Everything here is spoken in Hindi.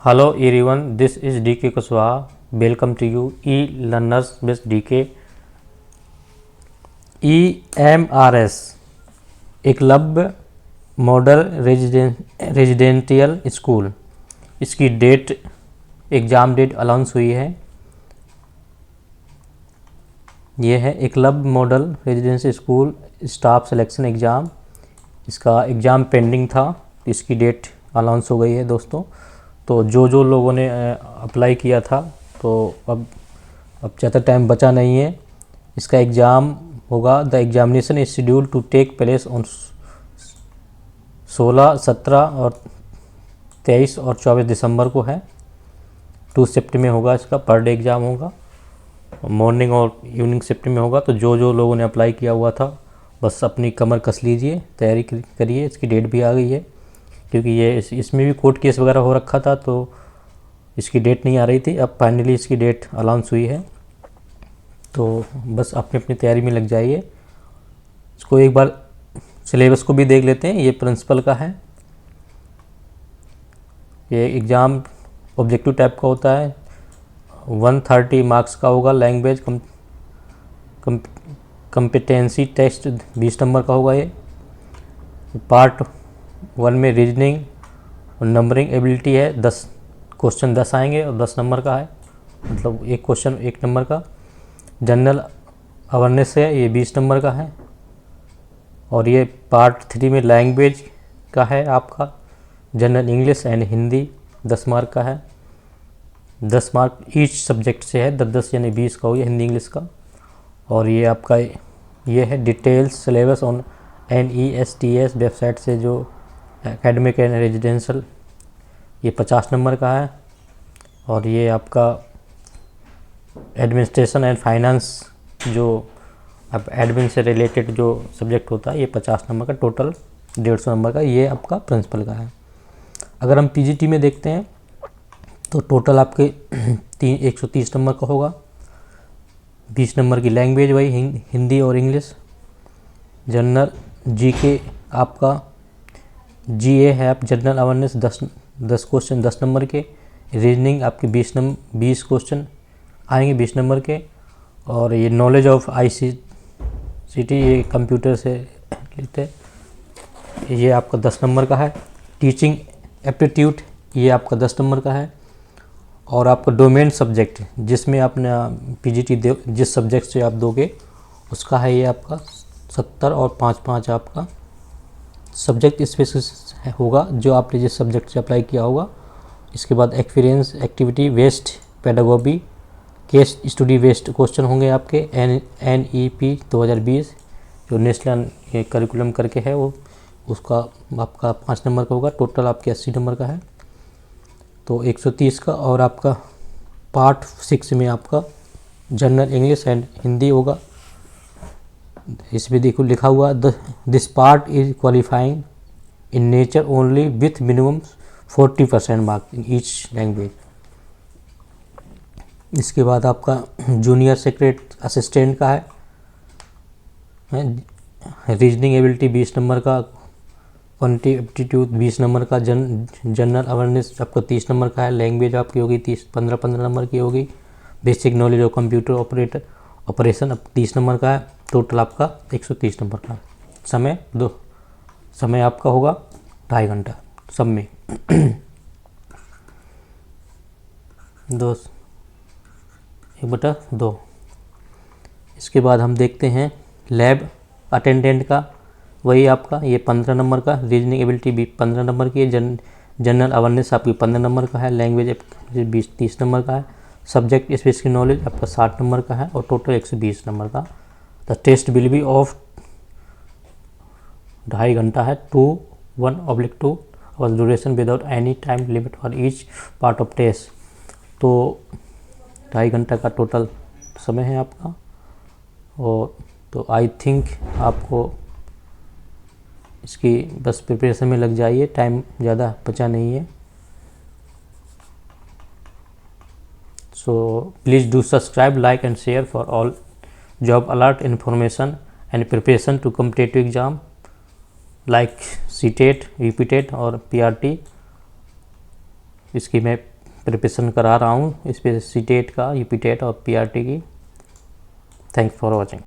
Hello everyone, this is DK Kushwaha. Welcome to you e-learners with DK. EMRS Eklavya model residential school, इसकी एग्ज़ाम डेट अनाउंस हुई है। ये है Eklavya model residential school staff selection exam. इसका एग्ज़ाम पेंडिंग था, इसकी डेट अनाउंस हो गई है दोस्तों। तो जो लोगों ने अप्लाई किया था तो अब ज़्यादा टाइम बचा नहीं है। इसका एग्ज़ाम होगा, the examination is schedule to take place on 16, 17 और 23 और 24 दिसंबर को है। 2 शिफ्ट में होगा, इसका पर डे एग्ज़ाम होगा, मॉर्निंग और इवनिंग शिफ्ट में होगा। तो जो लोगों ने अप्लाई किया हुआ था बस अपनी कमर कस लीजिए, तैयारी करिए। इसकी डेट भी आ गई है, क्योंकि ये इसमें भी कोर्ट केस वगैरह हो रखा था तो इसकी डेट नहीं आ रही थी। अब फाइनली इसकी डेट अनाउंस हुई है, तो बस अपनी अपनी तैयारी में लग जाइए। इसको एक बार सिलेबस को भी देख लेते हैं। ये प्रिंसिपल का है। ये एग्ज़ाम ऑब्जेक्टिव टाइप का होता है, 130 मार्क्स का होगा। लैंग्वेज कम्पिटेंसी टेस्ट 20 नंबर का होगा। ये पार्ट 1 में रीजनिंग और नंबरिंग एबिलिटी है। 10 क्वेश्चन 10 आएंगे और 10 नंबर का है, मतलब एक क्वेश्चन 1 नंबर का। जनरल अवेयरनेस है, ये 20 नंबर का है। और ये पार्ट 3 में लैंग्वेज का है आपका, general English and Hindi 10 mark का है। 10 मार्क ईच सब्जेक्ट से है, 10 यानी 20 का हो गया हिंदी इंग्लिश का। और ये आपका ये है details syllabus on NESTS website से, जो एकेडमिक एंड रेजिडेंशियल, ये 50 नंबर का है। और ये आपका एडमिनिस्ट्रेशन एंड फाइनेंस, जो अब एडमिन से रिलेटेड जो सब्जेक्ट होता है, ये 50 नंबर का, टोटल 150 नंबर का। ये आपका प्रिंसिपल का है। अगर हम PGT में देखते हैं तो टोटल आपके 130 नंबर का होगा। 20 नंबर की लैंग्वेज, वही हिंदी और इंग्लिश। जनरल GK आपका GA है, आप जनरल अवेयरनेस 10 क्वेश्चन 10 नंबर के। रीजनिंग आपके 20 क्वेश्चन आएंगे 20 नंबर के। और ये नॉलेज ऑफ ICT, ये कंप्यूटर से लेते हैं, ये आपका 10 नंबर का है। टीचिंग एप्टीट्यूड, ये आपका 10 नंबर का है। और आपका डोमेन सब्जेक्ट, जिसमें आपने PGT जिस सब्जेक्ट से आप दोगे उसका है, ये आपका 70 और 5 आपका सब्जेक्ट स्पेसिफिक होगा, जो आपने जिस सब्जेक्ट से अप्लाई किया होगा। इसके बाद experience, activity, based, pedagogy, case study based question होंगे आपके। NEP 2020 जो नेशनल करिकुलम करके है, वो उसका आपका 5 नंबर का होगा। टोटल आपके 80 नंबर का है, तो 130 का। और आपका पार्ट 6 में आपका जनरल इंग्लिश एंड हिंदी होगा। इसमें देखो लिखा हुआ, this part is qualifying in nature only with minimum 40% mark in each language. इसके बाद आपका जूनियर सेक्रेट असिस्टेंट का है। रीजनिंग एबिलिटी 20 नंबर का, क्वांटिटेटिव एप्टीट्यूड 20 नंबर का, जनरल अवेयरनेस आपका 30 नंबर का है। लैंग्वेज आपकी होगी 15 नंबर की होगी। Basic knowledge of computer operation 30 number का है। टोटल आपका 130 नंबर का। समय आपका होगा 2.5 घंटा सब में। 1/2। इसके बाद हम देखते हैं लैब अटेंडेंट का, वही आपका ये 15 नंबर का। रीजनिंग एबिलिटी भी 15 नंबर की है। जनरल अवेयरनेस आपकी 15 नंबर का है। लैंग्वेज 30 नंबर का है। सब्जेक्ट स्पेसिफिक नॉलेज आपका 60 नंबर का है, और टोटल 120 नंबर का। The test will be of 2.5 घंटा है, 1/2 hours duration without any time limit for each part of test. तो 2.5 घंटा का टोटल समय है आपका। और तो आई थिंक आपको इसकी बस प्रिपरेशन में लग जाइए, टाइम ज़्यादा बचा नहीं है। So please do subscribe, like and share for all job alert information and preparation to competitive exam like CTET, UPTET और PRT। इसकी मैं प्रिपरेशन करा रहा हूँ, इस पर सी टेट का, यूपी टेट और पीआरटी की। Thanks for watching.